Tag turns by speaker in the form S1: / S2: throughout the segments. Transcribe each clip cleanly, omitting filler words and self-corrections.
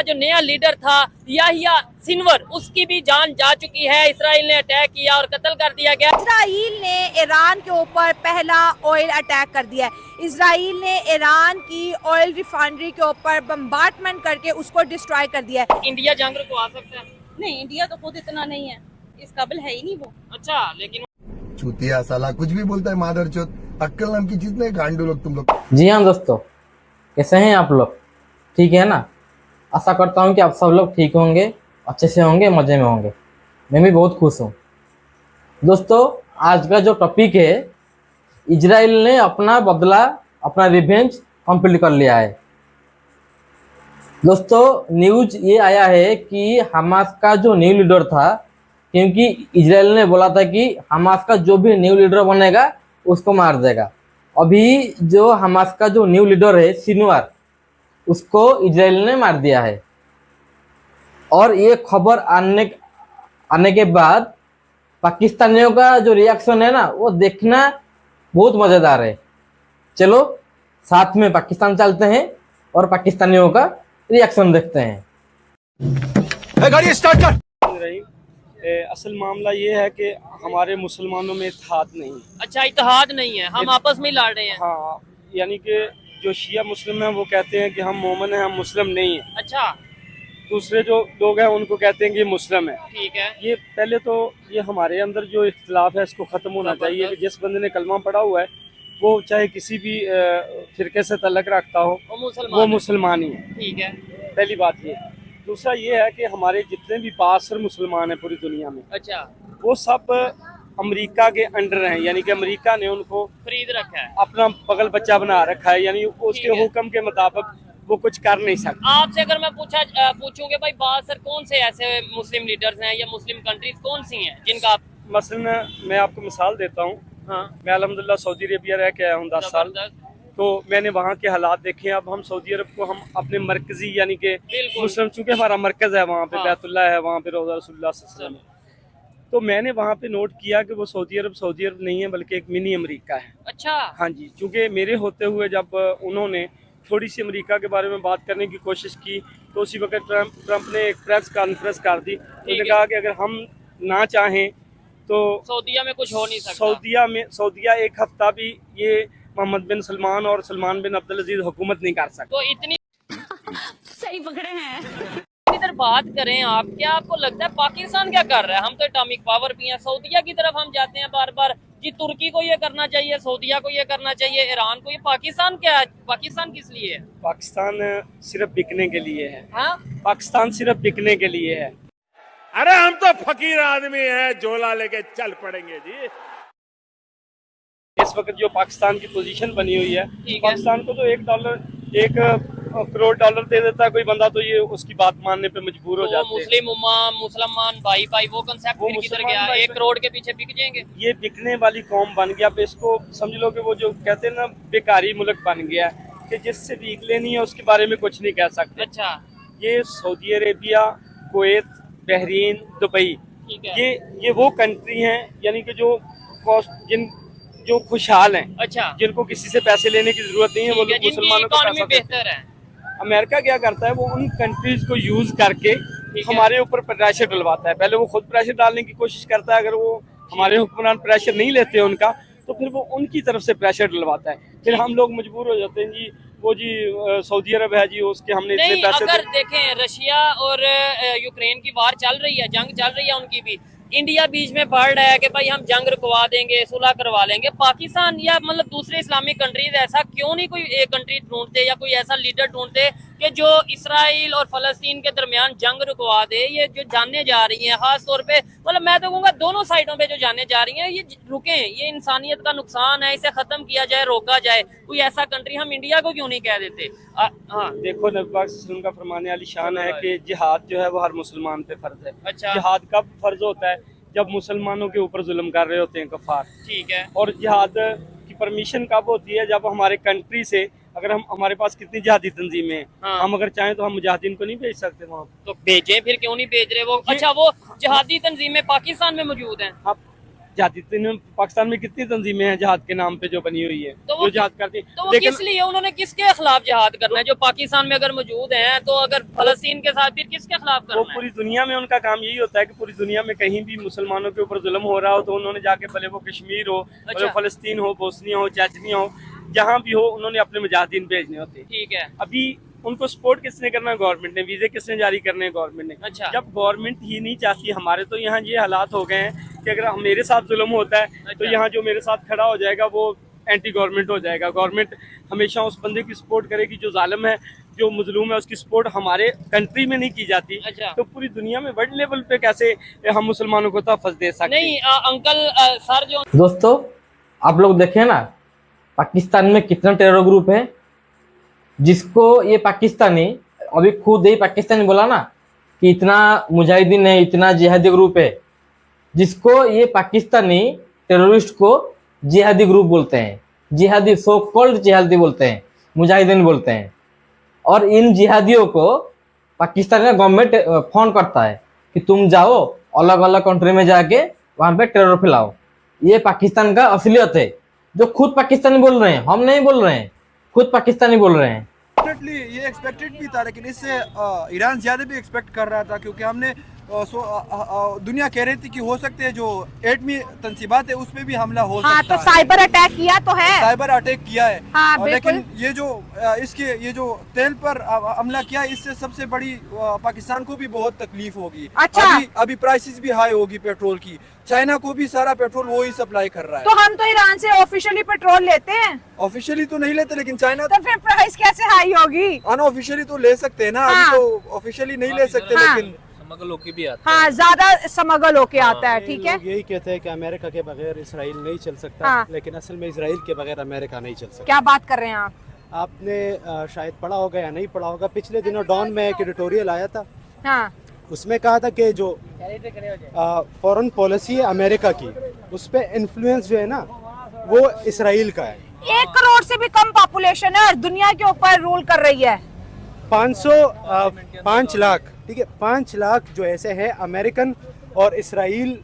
S1: जो नया लीडर था याहिया सिनवर, उसकी भी जान जा चुकी है। इसराइल ने अटैक किया और कत्ल कर दिया गया।
S2: इसराइल ने ईरान के ऊपर पहला ऑयल अटैक कर दिया है। इसराइल ने ईरान की ऑयल रिफाइनरी के ऊपर बम्बार्डमेंट करके उसको डिस्ट्रॉय कर दिया है।
S1: इंडिया जंग रुकवा सकता है?
S3: नहीं, इंडिया तो खुद इतना नहीं है, इस काबिल है ही नहीं वो।
S1: अच्छा, लेकिन
S4: चूतिया साला कुछ भी बोलता है, मादर चौथ। अक्कल नाम की जितने गांडू लोग तुम लोग।
S5: जी हाँ दोस्तों, कैसे हैं आप लोग? ठीक है ना? आशा करता हूँ कि आप सब लोग ठीक होंगे, अच्छे से होंगे, मज़े में होंगे। मैं भी बहुत खुश हूँ। दोस्तों, आज का जो टॉपिक है, इजराइल ने अपना बदला, अपना रिवेंज कंप्लीट कर लिया है। दोस्तों, न्यूज ये आया है कि हमास का जो न्यू लीडर था, क्योंकि इजराइल ने बोला था कि हमास का जो भी न्यू लीडर बनेगा उसको मार देगा। अभी जो हमास का जो न्यू लीडर है सिनवार, उसको इजराइल ने मार दिया है। और ये खबर आने के बाद पाकिस्तानियों का जो रिएक्शन है ना, वो देखना बहुत मज़ेदार है। चलो साथ में पाकिस्तान चलते हैं और पाकिस्तानियों का रिएक्शन देखते हैं।
S4: गाड़ी स्टार्ट कर।
S6: असल मामला ये है कि हमारे मुसलमानों में इत्तेहाद नहीं है।
S1: अच्छा, इत्तेहाद नहीं है, हम आपस में ही लड़ रहे हैं।
S6: हाँ, यानी कि जो शिया मुस्लिम हैं वो कहते हैं कि हम मोमन हैं, हम मुस्लिम नहीं हैं।
S1: अच्छा,
S6: दूसरे जो लोग हैं उनको कहते हैं कि ये मुस्लिम है।
S1: ठीक है।
S6: ये पहले तो ये हमारे अंदर जो इख्तिलाफ है इसको ख़त्म होना चाहिए कि जिस बंदे ने कलमा पढ़ा हुआ है वो चाहे किसी भी फिरके से तल्लक रखता हो, वो मुसलमान ही है।
S1: ठीक है।
S6: पहली बात ये। दूसरा ये है कि हमारे जितने भी बासर मुसलमान हैं पूरी दुनिया में,
S1: अच्छा,
S6: वो सब अमेरिका के अंडर हैं, यानी कि अमेरिका ने उनको
S1: खरीद रखा है।
S6: अपना बगल बच्चा बना रखा है, यानी उसके
S1: ठीक है।
S6: हुक्म के मुताबिक वो कुछ कर नहीं सकते।
S1: आपसे अगर मैं पूछूं कि भाई बासर कौन से ऐसे मुस्लिम लीडर्स हैं या मुस्लिम कंट्रीज कौन सी हैं जिनका आप...
S6: मसलन मैं आपको मिसाल देता हूँ।
S1: हाँ,
S6: मैं अल्हम्दुलिल्लाह सऊदी अरेबिया रह के आया हूँ 10 साल, तो मैंने वहाँ के हालात देखे हैं। अब हम सऊदी अरब को हम अपने मरकजी यानी कि मुस्लिम, चूँकि हमारा मरकज़ है वहाँ पे,
S1: हाँ।
S6: बैतुल्लाह है वहाँ पे, रोज़ा रसूलुल्लाह सल्लल्लाहु अलैहि वसल्लम। तो मैंने वहाँ पे नोट किया कि वो सऊदी अरब नहीं है बल्कि एक मिनी अमेरिका है।
S1: अच्छा,
S6: हाँ जी, चूँकि मेरे होते हुए जब उन्होंने थोड़ी सी अमेरिका के बारे में बात करने की कोशिश की तो उसी वक्त ट्रंप ने एक प्रेस कॉन्फ्रेंस कर दी। उन्होंने कहा कि अगर हम ना चाहें तो
S1: सऊदीया में कुछ हो नहीं सकता।
S6: सऊदीया एक हफ्ता भी ये मोहम्मद बिन सलमान और सलमान बिन अब्दुल अजीज हुकूमत नहीं कर सकते।
S1: तो इतनी
S3: सही पकड़े हैं।
S1: इधर बात करें आप, क्या आपको लगता है पाकिस्तान क्या कर रहा है? हम तो एटॉमिक पावर भी हैं, सऊदीया की तरफ हम जाते हैं बार बार जी। तुर्की को ये करना चाहिए, सऊदीया को ये करना चाहिए, ईरान को ये। पाकिस्तान क्या है? पाकिस्तान किस लिए है?
S6: पाकिस्तान सिर्फ बिकने के लिए है।
S1: हाँ,
S6: पाकिस्तान सिर्फ बिकने के लिए है।
S7: अरे हम तो फकीर आदमी हैं, झोला लेके चल पड़ेंगे जी।
S6: इस वक्त जो पाकिस्तान की पोजीशन बनी हुई है,
S1: ठीक है।
S6: पाकिस्तान को तो $1 करोड़ दे देता है कोई बंदा तो ये उसकी बात मानने पे मजबूर हो
S1: तो
S6: जाते हैं।
S1: मुस्लिम उम्मा, मुसलमान भाई भाई, वो कंसेप्ट
S6: वो
S1: फिर किधर
S6: मुसलमान
S1: गया?
S6: भाई
S1: 1 करोड़ के पीछे बिक जाएंगे।
S6: ये बिकने वाली कौम बन गया। अब इसको समझ लो कि वो जो कहते हैं ना बेकारी मुल्क बन गया है कि जिससे भीख लेनी है उसके बारे में कुछ नहीं कह सकते।
S1: अच्छा,
S6: ये Saudi Arabia, Kuwait, Bahrain, Dubai,
S1: ठीक है।
S6: ये वो कंट्री हैं यानी कि जो खुशहाल हैं,
S1: अच्छा,
S6: जिनको किसी से पैसे लेने की जरूरत नहीं है, वो
S1: ठीक है,
S6: लोग
S1: जिनकी
S6: मुसलमानों को
S1: इकॉनमी
S6: पैसा देते हैं।
S1: बेहतर है।
S6: अमेरिका क्या करता है, वो उन कंट्रीज को यूज करके
S1: है।
S6: हमारे ऊपर प्रेशर डलवाता है। पहले वो खुद प्रेशर डालने की कोशिश करता है, अगर वो हमारे हुक्मरान प्रेशर नहीं लेते उनका तो फिर वो उनकी तरफ से प्रेशर डलवाता है। फिर हम लोग मजबूर हो जाते हैं जी, वो जी सऊदी अरब है जी, उसके हमने इतने
S1: नहीं,
S6: पैसे
S1: अगर देखें रशिया और यूक्रेन की वार चल रही है, जंग चल रही है उनकी भी, इंडिया बीच में पड़ रहा है कि भाई हम जंग रुकवा देंगे, सुलह करवा लेंगे। पाकिस्तान या मतलब दूसरे इस्लामिक कंट्रीज ऐसा क्यों नहीं कोई एक कंट्री ढूंढते या कोई ऐसा लीडर ढूंढते कि जो इसराइल और फलस्तीन के दरमियान जंग रुकवा दे? ये जो जाने जा रही हैं खास तौर पे, मतलब मैं तो कहूँगा दोनों साइडों पे जो जाने जा रही हैं, ये रुकें। ये इंसानियत का नुकसान है, इसे खत्म किया जाए, रोका जाए। कोई ऐसा कंट्री हम इंडिया को क्यों नहीं कह देते? हाँ,
S6: देखो नबी पाक सल्लल्लाहु अलैहि वसल्लम का फरमाने वाली शान है कि जिहाद जो है वो हर मुसलमान पे फर्ज है।
S1: अच्छा,
S6: जिहाद कब फर्ज होता है? जब मुसलमानों के ऊपर जुल्म कर रहे होते हैं कफार।
S1: ठीक है।
S6: और जिहाद की परमिशन कब होती है? जब हमारे कंट्री से, अगर हमारे पास कितनी जिहादी तंजीमें हैं,
S1: हाँ।
S6: हम अगर चाहें तो हम मुजाहिदीन को नहीं भेज सकते वहाँ।
S1: तो भेजें, फिर क्यों नहीं भेज रहे वो? अच्छा, वो जिहादी तंजीमें पाकिस्तान में मौजूद हैं?
S6: हाँ, जाती पाकिस्तान में कितनी तंजीमें हैं जहाद के नाम पे जो बनी हुई है,
S1: तो वो
S6: जो जहाद करती हैं।
S1: तो वो
S6: लेकिन
S1: किस लिए, उन्होंने किसके खिलाफ जिहाद करना है? जो पाकिस्तान में अगर मौजूद हैं तो अगर फलस्तीन के साथ फिर किसके खिलाफ
S6: वो
S1: करना है?
S6: पूरी दुनिया में उनका काम यही होता है कि पूरी दुनिया में कहीं भी मुसलमानों के ऊपर जुल्म हो रहा हो तो उन्होंने जाके भले वो कश्मीर हो, भले
S1: अच्छा।
S6: फलस्तीन हो, बोस्निया हो, चेचनिया हो, जहाँ भी हो उन्होंने अपने मुजाहिदीन भेजने होते हैं।
S1: ठीक है।
S6: अभी उनको सपोर्ट किसने करना है? गवर्नमेंट ने। वीजे किसने जारी करने हैं? गवर्नमेंट ने।
S1: अच्छा।
S6: जब गवर्नमेंट ही नहीं चाहती, हमारे तो यहाँ ये हालात हो गए हैं कि अगर मेरे साथ जुल्म होता है तो
S1: अच्छा।
S6: यहाँ जो मेरे साथ खड़ा हो जाएगा वो एंटी गवर्नमेंट हो जाएगा। गवर्नमेंट हमेशा उस बंदे की सपोर्ट करेगी जो जालिम है, जो मजलूम है, उसकी सपोर्ट हमारे कंट्री में नहीं की जाती।
S1: अच्छा।
S6: तो पूरी दुनिया में वर्ल्ड लेवल पे कैसे हम मुसलमानों को तहफ़्फ़ुज़ दे सकते हैं?
S1: नहीं अंकल सर जो
S5: दोस्तों आप लोग देखें ना, पाकिस्तान में कितना टेरर ग्रुप है, जिसको ये पाकिस्तानी अभी खुद ही पाकिस्तानी बोला ना कि इतना मुजाहिदीन है, इतना जिहादी ग्रुप है, जिसको ये पाकिस्तानी टेररिस्ट को जिहादी ग्रुप बोलते हैं, जिहादी सो कॉल्ड जिहादी बोलते हैं, मुजाहिदीन बोलते हैं। और इन जिहादियों को पाकिस्तान का गवर्नमेंट फोन करता है कि तुम जाओ अलग अलग कंट्री में जाके वहां पे टेरर फैलाओ। ये पाकिस्तान का असलियत है, जो खुद पाकिस्तानी बोल रहे हैं, हम नहीं बोल रहे हैं, खुद पाकिस्तानी बोल रहे हैं।
S8: डेफिनेटली ये एक्सपेक्टेड भी था, लेकिन इससे ईरान ज़्यादा भी एक्सपेक्ट कर रहा था, क्योंकि हमने दुनिया कह रही थी कि हो सकते हैं जो एटमी तंसीबात है उसमें भी हमला हो
S2: हाँ,
S8: सकता
S2: तो
S8: है।
S2: साइबर अटैक किया तो है,
S8: साइबर अटैक किया है।
S2: हाँ,
S8: लेकिन
S2: बिल्कुल।
S8: ये जो ये जो तेल पर हमला किया, इससे सबसे बड़ी पाकिस्तान को भी बहुत तकलीफ होगी।
S2: अच्छा।
S8: अभी प्राइसेस भी हाई होगी पेट्रोल की। चाइना को भी सारा पेट्रोल वो ही सप्लाई कर रहा है।
S2: तो हम तो ईरान से ऑफिशियली पेट्रोल लेते हैं,
S8: ऑफिशियली तो नहीं लेते, लेकिन चाइना
S2: तो फिर प्राइस कैसे हाई होगी?
S8: अनऑफिशियली तो ले सकते हैं ना।
S2: हाँ।
S8: अभी तो ऑफिशियली नहीं ले सकते,
S2: हाँ।
S8: लेकिन
S2: हाँ, ज्यादा समगल होके आता है। ठीक है।
S9: लोग यही कहते हैं कि अमेरिका के बगैर इसराइल नहीं चल सकता,
S2: हाँ।
S9: लेकिन असल में इसराइल के बगैर अमेरिका नहीं चल सकता।
S2: क्या बात कर रहे हैं आप?
S9: आपने शायद पढ़ा होगा या नहीं पढ़ा होगा, पिछले दिनों डॉन में एक एडिटोरियल आया था,
S2: हाँ,
S9: उसमें कहा था कि जो फॉरेन पॉलिसी है अमेरिका की, उस पर इन्फ्लुएंस जो है ना वो इसराइल का है।
S2: 1 करोड़ से भी कम पॉपुलेशन है और दुनिया के ऊपर रूल कर रही है।
S9: 5 लाख, ठीक है, 5 लाख जो ऐसे हैं अमेरिकन और इसराइल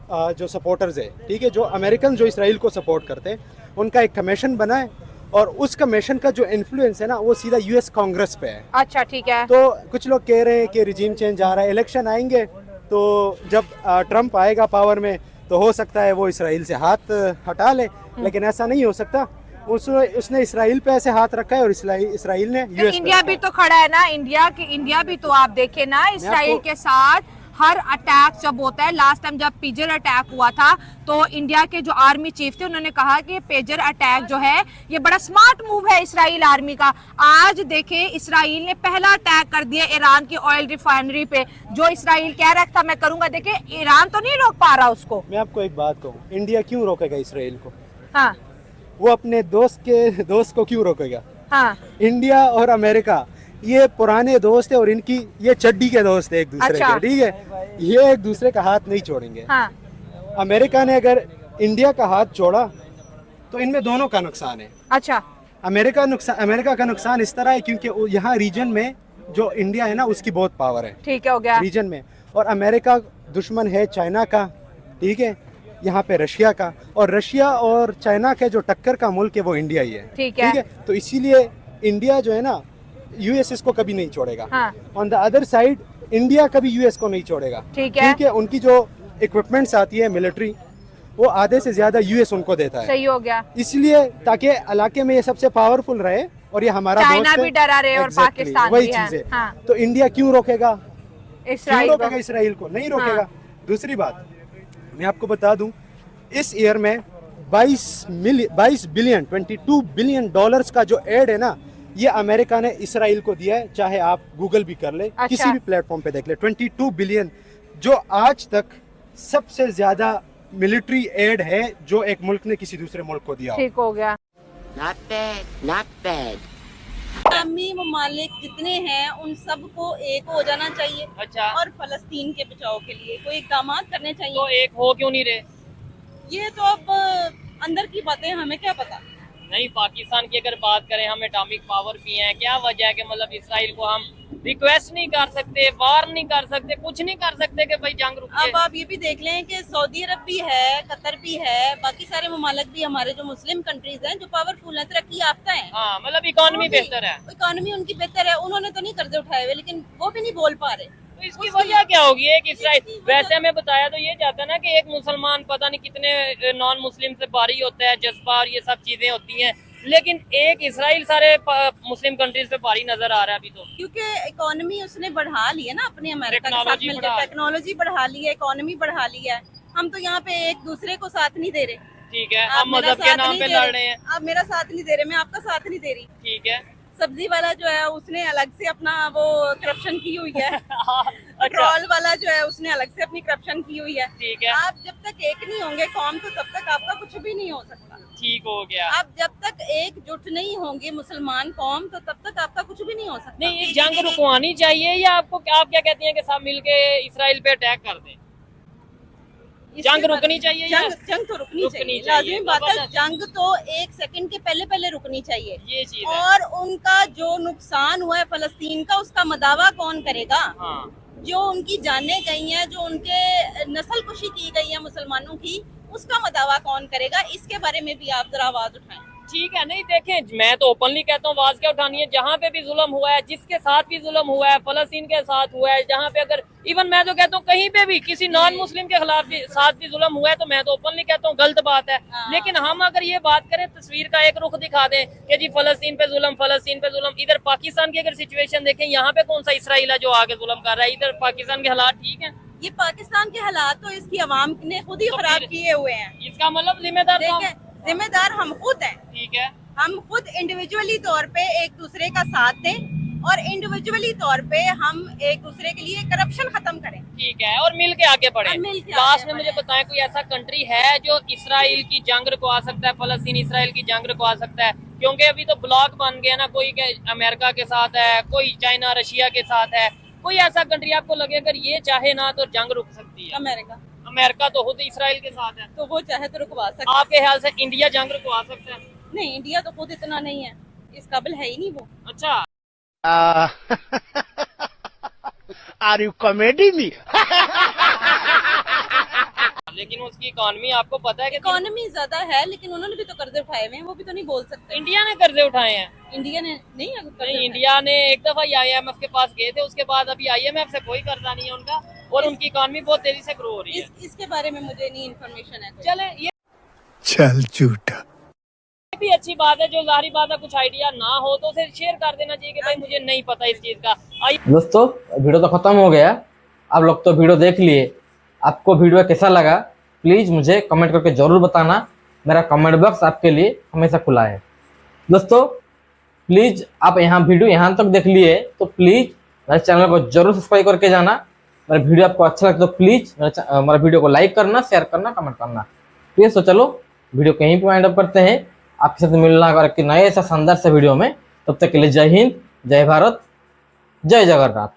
S9: जो सपोर्टर्स है, ठीक है, जो अमेरिकन जो इसराइल को सपोर्ट करते हैं, उनका एक कमीशन बना है और उस कमीशन का जो इन्फ्लुएंस है ना वो सीधा यूएस कांग्रेस पे है।
S2: अच्छा, ठीक है।
S9: तो कुछ लोग कह रहे हैं कि रिजीम चेंज आ रहा है, इलेक्शन आएंगे तो जब ट्रम्प आएगा पावर में तो हो सकता है वो इसराइल से हाथ हटा ले, लेकिन ऐसा नहीं हो सकता। उसने इसराइल पे ऐसे हाथ रखा है और इसराइल ने
S2: तो
S9: यूएस
S2: इंडिया भी तो खड़ा है ना, इंडिया भी तो आप देखे ना इसराइल के साथ हर अटैक जब होता है। लास्ट टाइम जब पेजर अटैक हुआ था तो इंडिया के जो आर्मी चीफ थे उन्होंने कहा कि पेजर अटैक जो है ये बड़ा स्मार्ट मूव है इसराइल आर्मी का। आज देखे इसराइल ने पहला अटैक कर दिया ईरान की ऑयल रिफाइनरी पे, जो इसराइल कह रहा था मैं करूंगा, देखे ईरान तो नहीं रोक पा रहा उसको।
S9: मैं आपको एक बात कहूँ, इंडिया क्यों रोकेगा इसराइल को?
S2: हाँ,
S9: वो अपने दोस्त को क्यों रोकेगा?
S2: हाँ,
S9: इंडिया और अमेरिका ये पुराने दोस्त है और इनकी ये चड्डी के दोस्त है एक दूसरे
S2: अच्छा।
S9: के, ठीक है, ये एक दूसरे का हाथ नहीं छोड़ेंगे।
S2: हाँ,
S9: अमेरिका ने अगर इंडिया का हाथ छोड़ा तो इनमें दोनों का नुकसान है।
S2: अच्छा,
S9: अमेरिका का नुकसान इस तरह है क्योंकि यहाँ रीजन में जो इंडिया है ना उसकी बहुत पावर है,
S2: ठीक है, हो गया
S9: रीजन में, और अमेरिका दुश्मन है चाइना का, ठीक है, यहाँ पे रशिया का, और रशिया और चाइना के जो टक्कर का मुल्क है वो इंडिया ही है,
S2: ठीक है।
S9: तो इसीलिए इंडिया जो है ना यूएसएस को कभी नहीं छोड़ेगा।
S2: हाँ।
S9: On the other side India कभी यूएस को नहीं छोड़ेगा,
S2: ठीक है।
S9: क्योंकि उनकी जो इक्विपमेंट्स आती है मिलिट्री वो आधे से ज्यादा यूएस उनको देता है।
S2: सही हो गया।
S9: इसलिए ताकि इलाके में ये सबसे पावरफुल रहे और ये हमारा
S2: चाइना
S9: दोस्त है।
S2: भी डरा रहे और
S9: Exactly,
S2: पाकिस्तान
S9: वही
S2: भी है।
S9: चीज है।
S2: हाँ।
S9: तो इंडिया क्यों रोकेगा? क्यों
S2: इसराइल
S9: रोकेगा
S2: को।
S9: इसराइल को? नहीं रोकेगा। दूसरी बात मैं आपको बता दूं, इस ईयर में 22 बिलियन डॉलर्स का जो एड है ना ये अमेरिका ने इसराइल को दिया है, चाहे आप गूगल भी कर ले,
S2: अच्छा।
S9: किसी भी प्लेटफॉर्म पे देख ले, 22 बिलियन, जो आज तक सबसे ज्यादा मिलिट्री एड है जो एक मुल्क ने किसी दूसरे मुल्क को दिया हो।
S2: ठीक हो गया।
S10: Not bad, not bad.
S3: इस्लामी ममालिक जितने हैं उन सबको एक हो जाना चाहिए।
S1: अच्छा।
S3: और फलस्तीन के बचाव के लिए कोई इकदाम करने चाहिए।
S1: तो एक हो क्यों नहीं रहे?
S3: ये तो अब अंदर की बातें, हमें क्या पता।
S1: नहीं, पाकिस्तान की अगर बात करें, हम एटॉमिक पावर भी हैं, क्या वजह है कि मतलब इसराइल को हम रिक्वेस्ट नहीं कर सकते, वार नहीं कर सकते, कुछ नहीं कर सकते कि भाई जंग रुके?
S3: अब आप ये भी देख लें कि सऊदी अरब भी है, कतर भी है, बाकी सारे ममालिक भी हमारे जो मुस्लिम कंट्रीज हैं जो पावरफुल हैं, तरक्की याफ्ता हैं,
S1: हाँ, मतलब इकोनॉमी बेहतर है,
S3: इकोनॉमी उनकी बेहतर है, उन्होंने तो नहीं कर्जे उठाए हुए, लेकिन वो भी नहीं बोल पा रहे।
S1: तो इसकी वजह क्या होगी? एक इसराइल, वैसे हमें बताया तो ये जाता है ना कि एक मुसलमान पता नहीं कितने नॉन मुस्लिम से बारी होता है, जज्बा और ये सब चीजें होती हैं, लेकिन एक इसराइल सारे मुस्लिम कंट्रीज पे भारी नजर आ रहा है अभी तो,
S3: क्योंकि इकोनॉमी उसने बढ़ा ली है ना अपने अमेरिका के साथ
S1: टेक्नोलॉजी
S3: मिलकर,
S1: बढ़ा ली।
S3: टेक्नोलॉजी बढ़ा ली है, इकोनॉमी बढ़ा ली है। हम तो यहाँ पे एक दूसरे को साथ नहीं दे रहे।
S1: ठीक है,
S3: आप
S1: हम
S3: मेरा
S1: मजहब के
S3: साथ
S1: नाम
S3: नहीं
S1: पे
S3: दे
S1: लड़
S3: रहे।
S1: रहे हैं,
S3: आप मेरा साथ नहीं दे रहे, मैं आपका साथ नहीं दे रही।
S1: ठीक है।
S3: सब्जी वाला जो है उसने अलग से अपना वो करप्शन की हुई है,
S1: अच्छा,
S3: पेट्रोल वाला जो है उसने अलग से अपनी करप्शन की हुई है।
S1: ठीक है,
S3: आप जब तक एक नहीं होंगे कौम, तो तब तक आपका कुछ भी नहीं हो सकता।
S1: ठीक हो गया।
S3: आप जब तक एकजुट नहीं होंगे मुसलमान कौम, तो तब तक आपका कुछ भी नहीं हो सकता।
S1: नहीं, ये जंग रुकवानी चाहिए या आपको आप क्या कहती हैं कि सब मिलके इसराइल पे अटैक कर दें? जंग रुकनी चाहिए या
S3: जंग तो रुकनी चाहिए,
S1: चाहिए।
S3: लाजिमी बात है। जंग तो एक सेकंड के पहले पहले रुकनी चाहिए।
S1: ये चीज है।
S3: और उनका जो नुकसान हुआ है फलस्तीन का, उसका मदावा कौन करेगा?
S1: हाँ,
S3: जो उनकी जानें गई हैं, जो उनके नस्ल कुशी की गई है मुसलमानों की, उसका मदावा कौन करेगा? इसके बारे में भी आप जरा आवाज उठाएं।
S1: ठीक है। नहीं, देखें, मैं तो ओपनली कहता हूँ आवाज क्या उठानी है। जहाँ पे भी जुल्म हुआ है, जिसके साथ भी जुल्म हुआ है, फलस्तीन के साथ हुआ है, जहाँ पे अगर इवन मैं तो कहता हूँ कहीं पे भी किसी नॉन मुस्लिम के खिलाफ भी साथ भी जुल्म हुआ है, तो मैं तो ओपनली कहता हूँ गलत बात है। लेकिन हम अगर ये बात करें, तस्वीर का एक रुख दिखा दें कि जी फलस्तीन पे जुल्म, फलस्तीन पे जुल्म, इधर पाकिस्तान की अगर सिचुएशन देखें, यहाँ पे कौन सा इसराइल है जो आगे जुल्म कर रहा है? इधर पाकिस्तान के हालात ठीक है।
S3: ये पाकिस्तान के हालात तो इसकी आवाम ने खुद ही खराब किए हुए हैं।
S1: इसका मतलब जिम्मेदार
S3: जिम्मेदार हम खुद हैं।
S1: ठीक है,
S3: हम खुद इंडिविजुअली तौर पे एक दूसरे का साथ दें और इंडिविजुअली तौर पे हम एक दूसरे के लिए करप्शन खत्म करें।
S1: ठीक है, और मिल के आगे बढ़े। लास्ट में मुझे बताएं, कोई ऐसा कंट्री है जो इसराइल की जंग रुकवा सकता है, फलस्तीन इसराइल की जंग रुकवा सकता है? क्योंकि अभी तो ब्लॉक बन गया ना, कोई अमेरिका के साथ है, कोई चाइना रशिया के साथ है। कोई ऐसा कंट्री आपको लगे अगर ये चाहे ना तो जंग रुक सकती है? अमेरिका तो खुद इसराइल के साथ है,
S3: तो वो चाहे तो रुकवा सकता है।
S1: आपके ख्याल से इंडिया जंग रुकवा सकता है?
S3: नहीं, इंडिया तो खुद इतना नहीं है, इस काबिल है ही नहीं वो।
S1: अच्छा,
S10: Are you कॉमेडी मी?
S1: लेकिन उसकी इकोनॉमी आपको पता है कि
S3: इकोनॉमी ज्यादा है, लेकिन उन्होंने भी तो कर्जे उठाए हुए हैं, वो भी तो नहीं बोल सकते।
S1: इंडिया ने कर्जे उठाए हैं।
S3: इंडिया ने नहीं
S1: नहीं, इंडिया ने एक दफा IMF के पास गए थे, उसके बाद अभी IMF से कोई कर्जा नहीं है उनका, और उनकी इकोनॉमी बहुत तेजी से ग्रो हो रही है।
S3: इसके बारे में मुझे नहीं इन्फॉर्मेशन है।
S1: चले, ये
S4: चल झूठा
S1: भी अच्छी बात है। जो जाहिर बात है, कुछ आइडिया ना हो तो उसे शेयर कर देना चाहिए कि भाई मुझे नहीं पता इस चीज का।
S5: दोस्तों, वीडियो तो खत्म हो गया। आप लोग तो वीडियो देख लिए, आपको वीडियो कैसा लगा प्लीज मुझे कमेंट करके जरूर बताना। मेरा कमेंट बॉक्स आपके लिए हमेशा खुला है। दोस्तों प्लीज, आप वीडियो यहाँ तक देख लिए तो प्लीज मेरे चैनल को जरूर सब्सक्राइब करके जाना। मेरा वीडियो आपको अच्छा लगता तो प्लीज मेरा वीडियो को लाइक करना, शेयर करना, कमेंट करना प्लीज। तो चलो वीडियो कहीं पे वाइंड अप करते हैं। आपके साथ मिलना अगर नए ऐसा शानदार से वीडियो में, तब तक के लिए जय हिंद, जय भारत, जय जगन्नाथ।